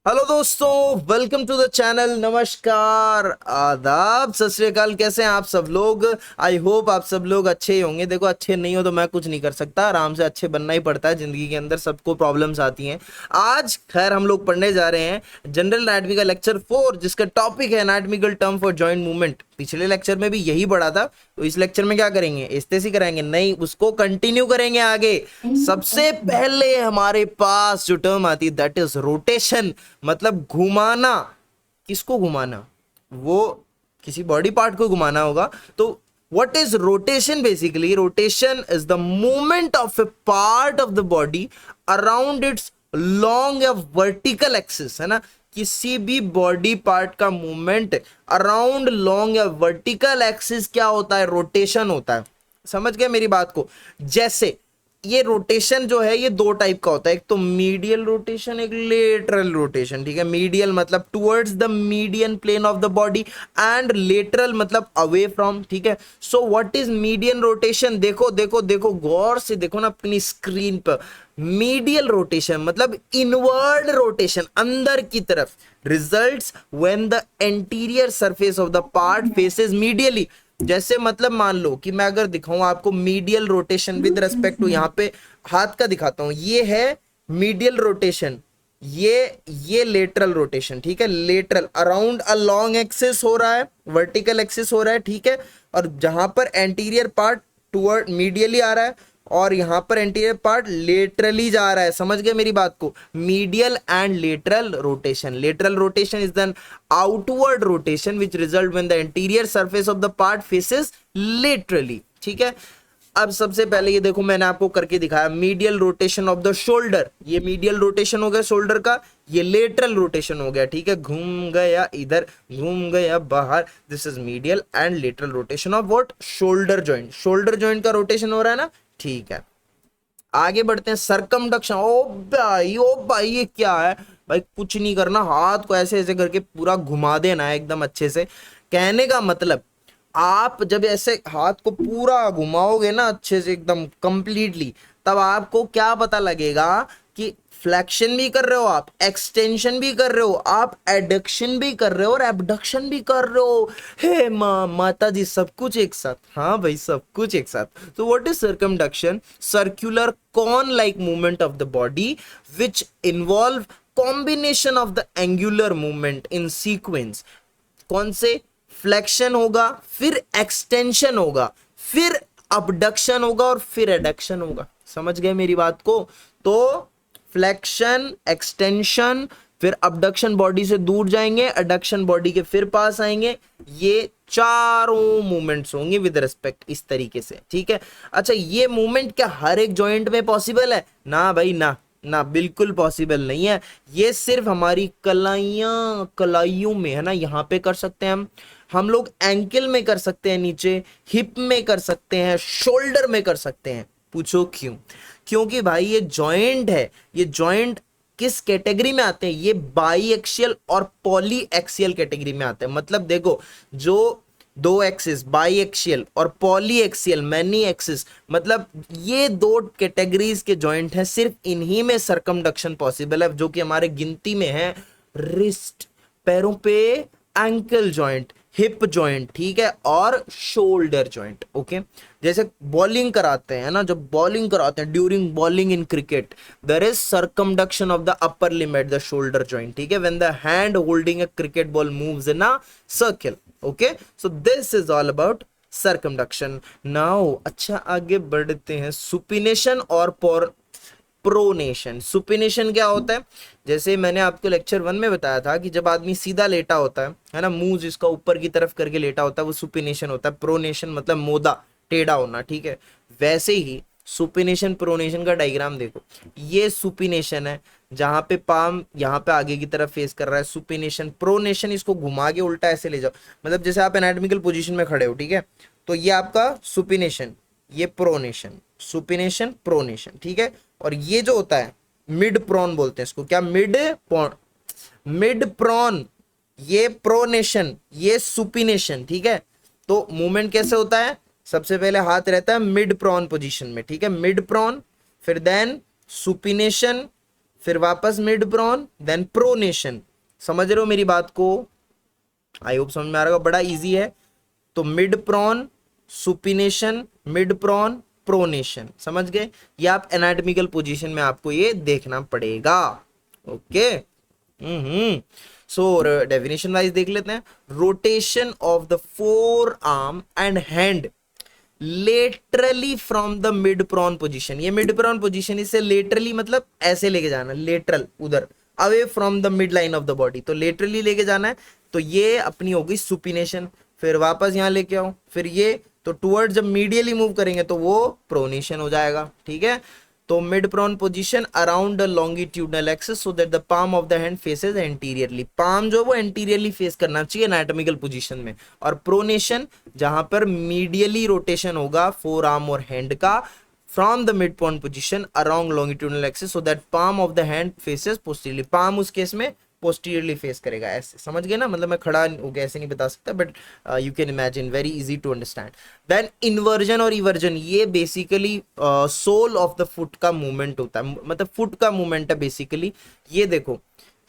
Hello दोस्तों, welcome to the channel. नमस्कार, आदाब, सत श्री अकाल। कैसे हैं आप सब लोग? आई होप आप सब लोग अच्छे ही होंगे। देखो, अच्छे नहीं हो तो मैं कुछ नहीं कर सकता, आराम से अच्छे बनना ही पड़ता है। जिंदगी के अंदर सबको प्रॉब्लम्स आती हैं। आज खैर हम लोग पढ़ने जा रहे हैं जनरल एनाटॉमी का लेक्चर 4, जिसका टॉपिक है anatomical term for joint movement. पिछले लेक्चर में भी यही पढ़ा था, तो इस लेक्चर में क्या करेंगे? इस्तेसी कराएंगे? नहीं, उसको कंटिन्यू करेंगे आगे। सबसे पहले हमारे पास जो टर्म आती है दैट इज रोटेशन, मतलब घुमाना। किसको घुमाना? वो किसी बॉडी पार्ट को घुमाना होगा। तो what is rotation? Basically rotation is the movement of A part of the body around its long या वर्टिकल एक्सिस, है ना। किसी भी बॉडी पार्ट का मूवमेंट अराउंड लॉन्ग या वर्टिकल एक्सिस क्या होता है? रोटेशन होता है। समझ गए मेरी बात को? जैसे ये रोटेशन जो है ये दो टाइप का होता है, एक तो मीडियल रोटेशन, एक लेटरल रोटेशन। ठीक है, मीडियल मतलब towards the median plane of the body, and lateral मतलब अवे फ्रॉम। ठीक है, so what is median rotation? देखो देखो देखो, गौर से देखो ना अपनी स्क्रीन पर। मीडियल रोटेशन मतलब इनवर्ड रोटेशन, अंदर की तरफ, results when the anterior surface of the part faces medially. जैसे मतलब मान लो कि मैं अगर दिखाऊं आपको medial rotation with respect to, यहाँ पे हाथ का दिखाता हूं, ये है मीडियल रोटेशन, ये लेटरल रोटेशन। ठीक है, lateral around a long axis हो रहा है, वर्टिकल एक्सिस हो रहा है। ठीक है, और जहां पर एंटीरियर पार्ट टुवर्ड मीडियली आ रहा है और यहां पर एंटीरियर पार्ट लेटरली जा रहा है। समझ गए मेरी बात को? Medial and lateral rotation. Lateral rotation is the outward rotation which result when the interior surface of the part faces laterally. ठीक है, अब सबसे पहले ये देखो, मैंने आपको करके दिखाया medial rotation of the shoulder. ये मीडियल रोटेशन हो गया शोल्डर का, ये लेटरल रोटेशन हो गया। ठीक है, घूम गया इधर, घूम गया बाहर। This is medial and lateral rotation of what? Shoulder joint. Shoulder joint का रोटेशन हो रहा है ना। ठीक है, आगे बढ़ते हैं। सरकमडक्शन। ओ भाई ये क्या है भाई? कुछ नहीं करना, हाथ को ऐसे ऐसे करके पूरा घुमा देना है एकदम अच्छे से। कहने का मतलब, आप जब ऐसे हाथ को पूरा घुमाओगे ना अच्छे से एकदम कंप्लीटली, तब आपको क्या पता लगेगा कि फ्लेक्शन भी कर रहे हो आप, एक्सटेंशन भी कर रहे हो आप, एडक्शन भी कर रहे हो और एबडक्शन भी कर रहे हो। हे माता जी, सब कुछ एक साथ। हाँ भाई, सब कुछ एक साथ। तो what is circumduction? Circular corn like movement of the body which involve combination of the angular movement in sequence. कौन से? फ्लेक्शन होगा, फिर एक्सटेंशन होगा, फिर अबडक्शन होगा और फिर एडक्शन होगा। समझ गए मेरी बात को? तो फ्लेक्शन, एक्सटेंशन, फिर अबडक्शन बॉडी से दूर जाएंगे, एडक्शन बॉडी के फिर पास आएंगे। ये चारों मूवमेंट्स होंगे विद रिस्पेक्ट इस तरीके से। ठीक है, अच्छा, ये मूवमेंट क्या हर एक जॉइंट में पॉसिबल है? ना भाई ना, ना बिल्कुल पॉसिबल नहीं है। ये सिर्फ हमारी कलाइयों में है ना, यहां पे कर सकते हैं हम लोग एंकल में कर सकते हैं, नीचे हिप में कर सकते हैं, शोल्डर में कर सकते हैं। पूछो क्यों? क्योंकि भाई ये जॉइंट है। ये जॉइंट किस कैटेगरी में आते हैं? ये बाई एक्सियल और पॉली एक्सियल कैटेगरी में आते हैं। मतलब देखो, जो दो एक्सिस बाई एक्सियल और पॉली एक्सियल मैनी एक्सिस, मतलब ये दो कैटेगरीज के जॉइंट हैं, सिर्फ इन्हीं में सरकमडक्शन पॉसिबल है, जो कि हमारे गिनती में है रिस्ट, पैरों पे एंकल जॉइंट, हिप जॉइंट, ठीक है, और शोल्डर जॉइंट। ओके, जैसे बॉलिंग कराते हैं ना, जब बॉलिंग कराते हैं during bowling in cricket, there is circumduction of the upper limb at the shoulder joint. ठीक है, when the hand holding a cricket ball moves in a circle. Okay, so this is all about circumduction. Now अच्छा, आगे बढ़ते हैं। Supination और pronation. Supination क्या होता है? जैसे मैंने आपको लेक्चर 1 में बताया था कि जब आदमी सीधा लेटा होता है ना, मुंह जिसका ऊपर की तरफ करके लेटा होता है, वो सुपिनेशन होता है। प्रोनेशन मतलब मोदा, टेढ़ा होना। ठीक है, वैसे ही सुपिनेशन प्रोनेशन का डायग्राम देखो। ये सुपिनेशन है, जहां पे पाम यहाँ पे आगे की तरफ फेस कर रहा है। सुपिनेशन। प्रोनेशन, इसको घुमा के उल्टा ऐसे ले जाओ, मतलब जैसे आप एनाटॉमिकल पोजीशन में खड़े हो। ठीक है, तो ये आपका सुपिनेशन, ये प्रोनेशन। Supination, pronation. ठीक है, और ये जो होता है मिड प्रॉन बोलते हैं इसको। क्या? मिड प्रॉन, ये प्रोनेशन, ये सुपिनेशन। ठीक है, तो मूवमेंट कैसे होता है? सबसे पहले हाथ रहता है मिड प्रॉन पोजीशन में। ठीक है, मिड प्रॉन, फिर देन सुपिनेशन, फिर वापस मिड प्रॉन, देन प्रोनेशन। समझ रहे हो मेरी बात को? आई होप समझ में आ रहा होगा, बड़ा इजी है। तो mid prone, supination, mid prone, pronation, समझ गए? ये आप एनाटॉमिकल पोजीशन में आपको ये देखना पड़ेगा। ओके। सो डेफिनेशन वाइज देख लेते हैं। Rotation of the forearm and hand laterally from the mid prone position. ये मिड प्रॉन पोजीशन, इससे लेटरली मतलब ऐसे लेके जाना, लेटरल उधर, away from the midline of the body, तो लेटरली लेके जाना है। तो ये अपनी होगी सुपिनेशन। फिर वापस यहां लेके आओ, फिर ये, तो टुवर्ड जब मीडियली मूव करेंगे तो वो प्रोनेशन हो जाएगा। ठीक है। तो mid prone position around the longitudinal axis so that the palm of the hand faces anteriorly. Palm जो वो एंटीरियरली फेस करना चाहिए एनाटॉमिकल पोजीशन में। और प्रोनेशन जहां पर मीडियली रोटेशन होगा फोर आर्म और हैंड का from the mid prone position around longitudinal axis so that palm of the hand faces posteriorly. Palm उस केस में पोस्टीरियरली फेस करेगा, ऐसे। समझ गए ना? मतलब मैं खड़ा होकर ऐसे नहीं बता सकता, but you can imagine, very easy to understand. Then inversion और इवर्जन, ये basically sole of the foot का मूवमेंट होता है, मतलब फुट का मूवमेंट है बेसिकली। ये देखो,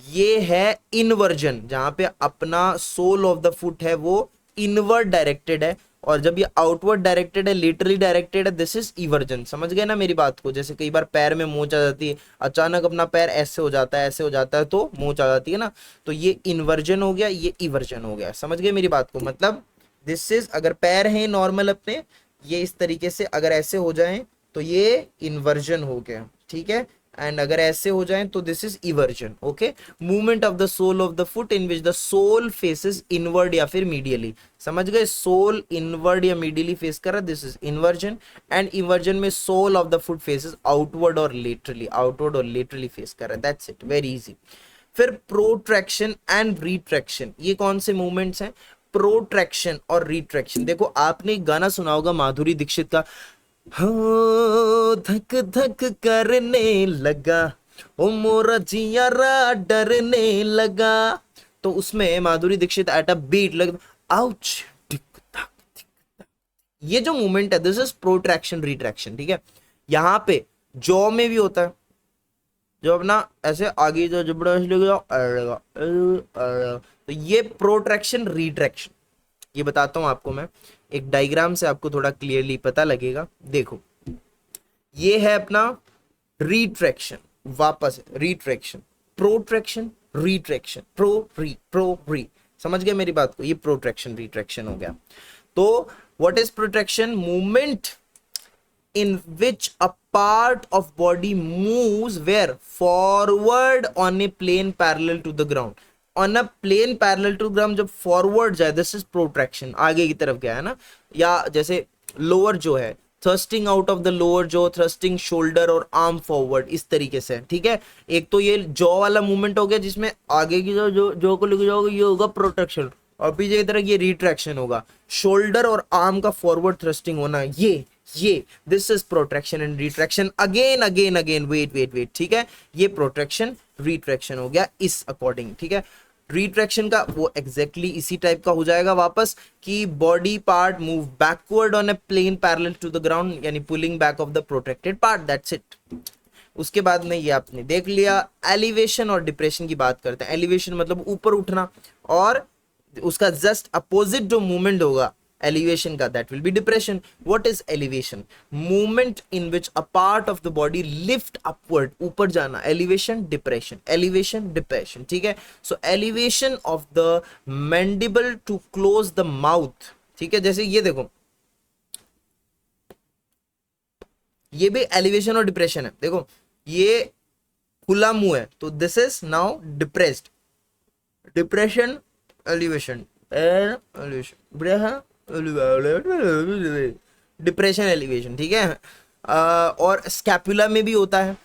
ये है इन्वर्जन, जहां पे अपना सोल ऑफ द फुट है वो इनवर्ड डायरेक्टेड है, और जब ये आउटवर्ड डायरेक्टेड है, लेटरली डायरेक्टेड है, दिस इज इवर्जन। समझ गए ना मेरी बात को? जैसे कई बार पैर में मोच आ जाती है, अचानक अपना पैर ऐसे हो जाता है, ऐसे हो जाता है, तो मोच आ जाती है ना, तो ये इन्वर्जन हो गया, ये इवर्जन हो गया। समझ गए मेरी बात को? मतलब दिस इज, अगर पैर है नॉर्मल अपने, ये इस तरीके से अगर ऐसे हो जाए तो ये इन्वर्जन हो गया। ठीक है। एंड अगर ऐसे हो जाए तो this is eversion. Okay. Movement of the sole of the foot in which the sole faces inward या फिर मीडियली। समझ गए? सोल इनवर्ड या मीडियली फेस कर रहा है, this is inversion. And inversion में sole of the foot faces outward और लेटरली, आउटवर्ड और लेटरली फेस कर रहा है। That's it, very easy. फिर प्रोट्रैक्शन एंड रिट्रैक्शन, ये कौन से मूवमेंट्स हैं? प्रोट्रैक्शन और रिट्रैक्शन। देखो, आपने एक गाना सुना होगा माधुरी दीक्षित का, हो धक धक करने लगा, ओ मोरा जियारा डरने लगा। तो उसमें Madhuri Dixit at a beat लग, आउच, ये जो मूवमेंट है दिस इज प्रोट्रैक्शन रिट्रैक्शन। ठीक है। यहां पे जॉ में भी होता है, जो अपना ऐसे आगे जो जबड़ा लेके जाओ, तो ये प्रोट्रैक्शन रिट्रैक्शन। ये बताता हूं आपको मैं एक डायग्राम से, आपको थोड़ा क्लियरली पता लगेगा। देखो, ये है अपना रिट्रैक्शन, वापस रिट्रैक्शन, प्रोट्रैक्शन, रिट्रैक्शन, प्रो री। समझ गए मेरी बात को? ये प्रोट्रैक्शन रिट्रैक्शन हो गया। तो what is protraction? Movement in which a part of body moves where forward on a plane parallel to the ground, on a plane parallel to ground जब forward जाए, this is protraction, आगे की तरफ गया है ना। या जैसे lower जो है, thrusting out of the lower jaw, thrusting shoulder और arm forward, इस तरीके से। ठीक है। एक तो ये jaw वाला मूवमेंट हो गया, जिसमें आगे की जो jaw को लेके जाओगे, ये होगा प्रोट्रैक्शन, और पीछे की तरफ ये रिट्रैक्शन होगा। शोल्डर और आर्म का फॉरवर्ड थ्रस्टिंग होना, ये this is protraction and retraction. Again wait. ठीक है। ये प्रोट्रैक्शन रिट्रैक्शन हो गया इस अकॉर्डिंग। ठीक है। रिट्रैक्शन का वो एग्जैक्टली इसी टाइप का हो जाएगा वापस, कि body part move backward on a plane parallel to the ground, यानी pulling back of the protected part. That's it. उसके बाद में ये आपने देख लिया। एलिवेशन और डिप्रेशन की बात करते हैं। एलिवेशन मतलब ऊपर उठना, और उसका जस्ट अपोजिट जो मूवमेंट होगा एलिवेशन का, that will be depression. What is elevation? Movement in which a part of the body lift upward, ऊपर जाना। Elevation depression, elevation depression. ठीक है। So elevation of the mandible to close the mouth. ठीक है। जैसे ये देखो, ये भी एलिवेशन और डिप्रेशन है। देखो, ये खुला मुंह है, तो this is now depressed. Depression, elevation, depression, elevation. ठीक है। और स्कैपुला में भी होता है,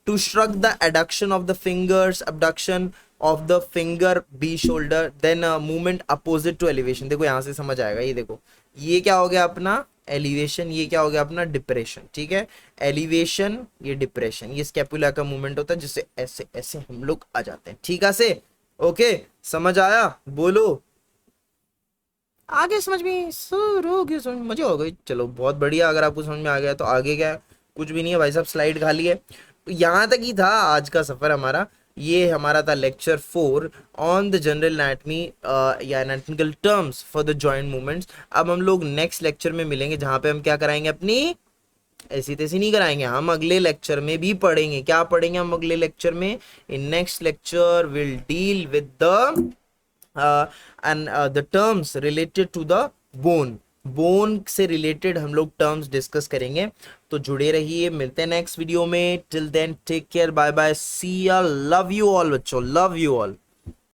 to shrug the adduction of the fingers, abduction of the finger be shoulder, then movement opposite to elevation. देखो यहां से समझ आएगा। ये देखो, ये क्या हो गया अपना एलिवेशन, ये क्या हो गया अपना डिप्रेशन। ठीक है। एलिवेशन, ये डिप्रेशन, ये स्कैपुला का मूवमेंट होता है, जिससे ऐसे ऐसे हम लोग आ जाते हैं। ठीक है से? ओके। समझ आया? बोलो आगे। समझ में शुरू की समझ हो गई? चलो बहुत बढ़िया। अगर आपको समझ में आ गया तो आगे क्या है? कुछ भी नहीं है भाई साहब, स्लाइड खाली है। यहाँ तक ही था आज का सफर हमारा। ये हमारा था lecture 4 on the general anatomy या anatomical terms for the joint movements. अब हम लोग नेक्स्ट लेक्चर में मिलेंगे जहाँ पे हम क्या कराएंगे, अपनी ऐसी तैसी नहीं कराएंगे, हम अगले लेक्चर में भी पढ़ेंगे। क्या पढ़ेंगे हम अगले लेक्चर में? In next lecture will deal with the and the terms related to the bone. Bone से रिलेटेड हम लोग टर्म्स डिस्कस करेंगे। तो जुड़े रहिए, मिलते हैं नेक्स्ट वीडियो में। Till then take care, bye bye, see ya, love you all बच्चों, लव यू ऑल।